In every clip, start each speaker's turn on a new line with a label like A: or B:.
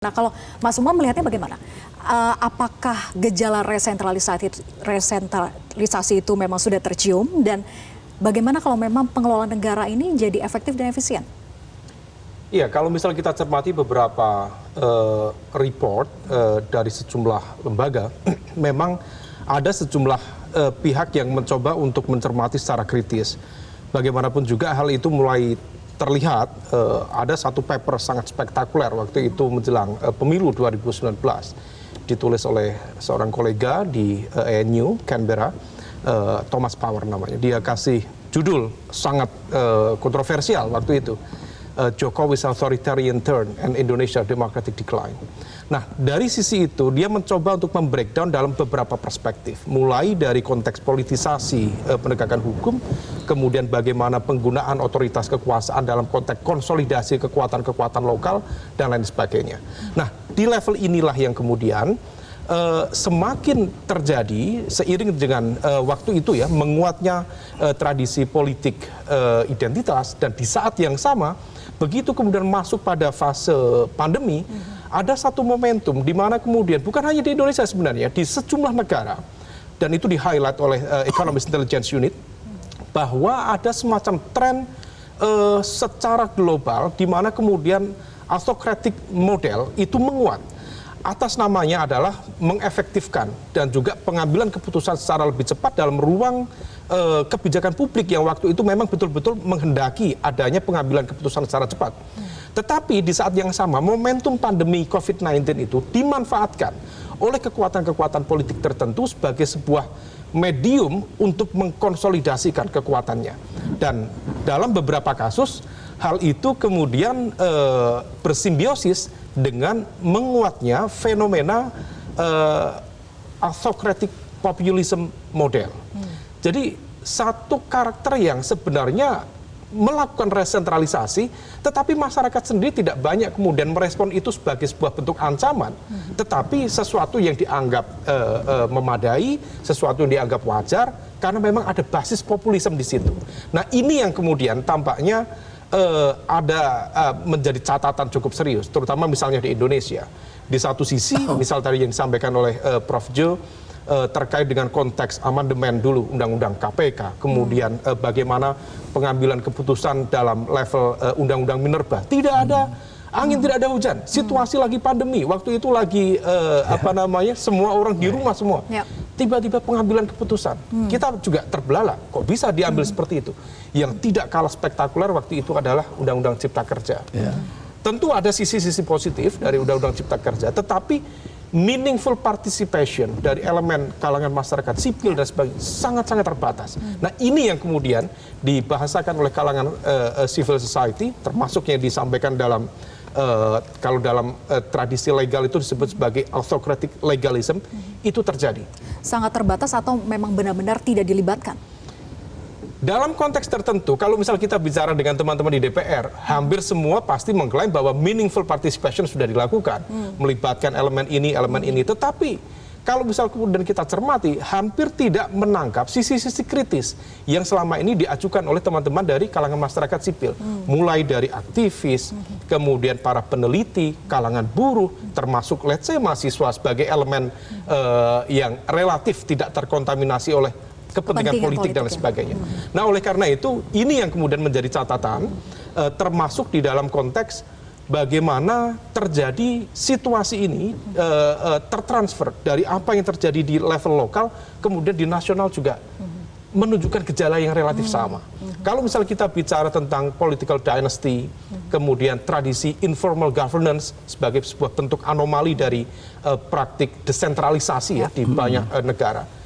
A: Nah, kalau Mas Umam melihatnya bagaimana? Apakah gejala resentralisasi itu memang sudah tercium dan bagaimana kalau memang pengelolaan negara ini jadi efektif dan efisien?
B: Iya, kalau misalnya kita cermati beberapa report dari sejumlah lembaga, memang ada sejumlah pihak yang mencoba untuk mencermati secara kritis. Bagaimanapun juga hal itu mulai terlihat ada satu paper sangat spektakuler waktu itu menjelang pemilu 2019 ditulis oleh seorang kolega di ANU Canberra, Thomas Power namanya. Dia kasih judul sangat kontroversial waktu itu, Jokowi's Authoritarian Turn and Indonesia Democratic Decline. Nah, dari sisi itu dia mencoba untuk membreakdown dalam beberapa perspektif, mulai dari konteks politisasi penegakan hukum, kemudian bagaimana penggunaan otoritas kekuasaan dalam konteks konsolidasi kekuatan-kekuatan lokal, dan lain sebagainya. Nah, di level inilah yang kemudian semakin terjadi seiring dengan waktu itu ya, menguatnya tradisi politik identitas, dan di saat yang sama, begitu kemudian masuk pada fase pandemi, ada satu momentum di mana kemudian bukan hanya di Indonesia sebenarnya, di sejumlah negara, dan itu di-highlight oleh Economist Intelligence Unit, bahwa ada semacam tren secara global di mana kemudian autocratic model itu menguat. Atas namanya adalah mengefektifkan dan juga pengambilan keputusan secara lebih cepat dalam ruang kebijakan publik yang waktu itu memang betul-betul menghendaki adanya pengambilan keputusan secara cepat. Tetapi di saat yang sama, momentum pandemi COVID-19 itu dimanfaatkan oleh kekuatan-kekuatan politik tertentu sebagai sebuah medium untuk mengkonsolidasikan kekuatannya. Dan dalam beberapa kasus, hal itu kemudian bersimbiosis dengan menguatnya fenomena autocratic populism model. Jadi satu karakter yang sebenarnya melakukan resentralisasi, tetapi masyarakat sendiri tidak banyak kemudian merespon itu sebagai sebuah bentuk ancaman, tetapi sesuatu yang dianggap memadai, sesuatu yang dianggap wajar, karena memang ada basis populisme di situ. Nah, ini yang kemudian tampaknya ada menjadi catatan cukup serius, terutama misalnya di Indonesia. Di satu sisi, misal tadi yang disampaikan oleh Prof. Jo, terkait dengan konteks amandemen dulu Undang-Undang KPK, kemudian bagaimana pengambilan keputusan dalam level Undang-Undang Minerba. Tidak ada angin, tidak ada hujan. Situasi lagi pandemi, waktu itu lagi semua orang di rumah semua. Tiba-tiba pengambilan keputusan. Kita juga terbelalak, kok bisa diambil seperti itu. Yang tidak kalah spektakuler waktu itu adalah Undang-Undang Cipta Kerja. Tentu ada sisi-sisi positif dari Undang-Undang Cipta Kerja, tetapi meaningful participation dari elemen kalangan masyarakat sipil dan sebagainya sangat-sangat terbatas. Nah, ini yang kemudian dibahasakan oleh kalangan civil society, termasuk yang disampaikan dalam kalau dalam tradisi legal itu disebut sebagai autocratic legalism, itu terjadi.
A: Sangat terbatas atau memang benar-benar tidak dilibatkan?
B: Dalam konteks tertentu, kalau misal kita bicara dengan teman-teman di DPR, hampir semua pasti mengklaim bahwa meaningful participation sudah dilakukan, melibatkan elemen ini, tetapi kalau misal kemudian kita cermati, hampir tidak menangkap sisi-sisi kritis yang selama ini diajukan oleh teman-teman dari kalangan masyarakat sipil, mulai dari aktivis, kemudian para peneliti, kalangan buruh, termasuk let's say mahasiswa sebagai elemen yang relatif tidak terkontaminasi oleh kepentingan politik dan lain sebagainya. Nah, oleh karena itu, ini yang kemudian menjadi catatan, termasuk di dalam konteks bagaimana terjadi situasi ini tertransfer dari apa yang terjadi di level lokal, kemudian di nasional juga menunjukkan gejala yang relatif sama. Kalau misalnya kita bicara tentang political dynasty, kemudian tradisi informal governance sebagai sebuah bentuk anomali dari praktik desentralisasi ya di banyak negara.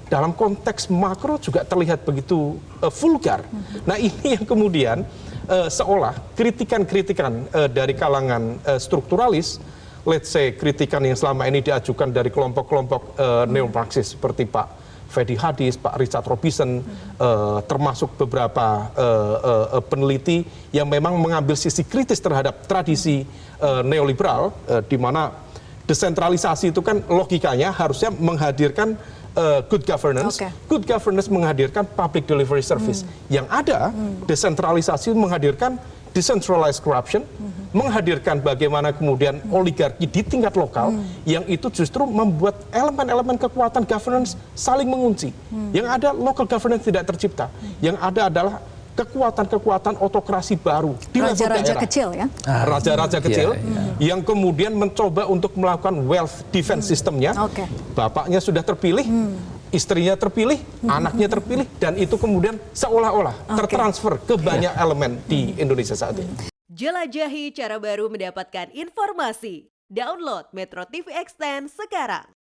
B: Dalam konteks makro juga terlihat begitu vulgar. Nah, ini yang kemudian seolah kritikan-kritikan dari kalangan strukturalis, let's say kritikan yang selama ini diajukan dari kelompok-kelompok neomarxis seperti Pak Fedi Hadis, Pak Richard Robinson, termasuk beberapa peneliti yang memang mengambil sisi kritis terhadap tradisi neoliberal, di mana desentralisasi itu kan logikanya harusnya menghadirkan good governance. Good governance menghadirkan public delivery service. Yang ada, desentralisasi menghadirkan decentralized corruption, menghadirkan bagaimana kemudian oligarki di tingkat lokal yang itu justru membuat elemen-elemen kekuatan governance saling mengunci. Yang ada local governance tidak tercipta. Yang ada adalah kekuatan-kekuatan otokrasi baru di level
A: Raja-raja
B: daerah.
A: kecil ya.
B: Raja-raja kecil yang kemudian mencoba untuk melakukan wealth defense sistemnya.
A: Oke.
B: Bapaknya sudah terpilih, istrinya terpilih, anaknya terpilih, dan itu kemudian seolah-olah tertransfer ke banyak elemen di Indonesia saat ini.
C: Jelajahi cara baru mendapatkan informasi. Download Metro TV Extend sekarang.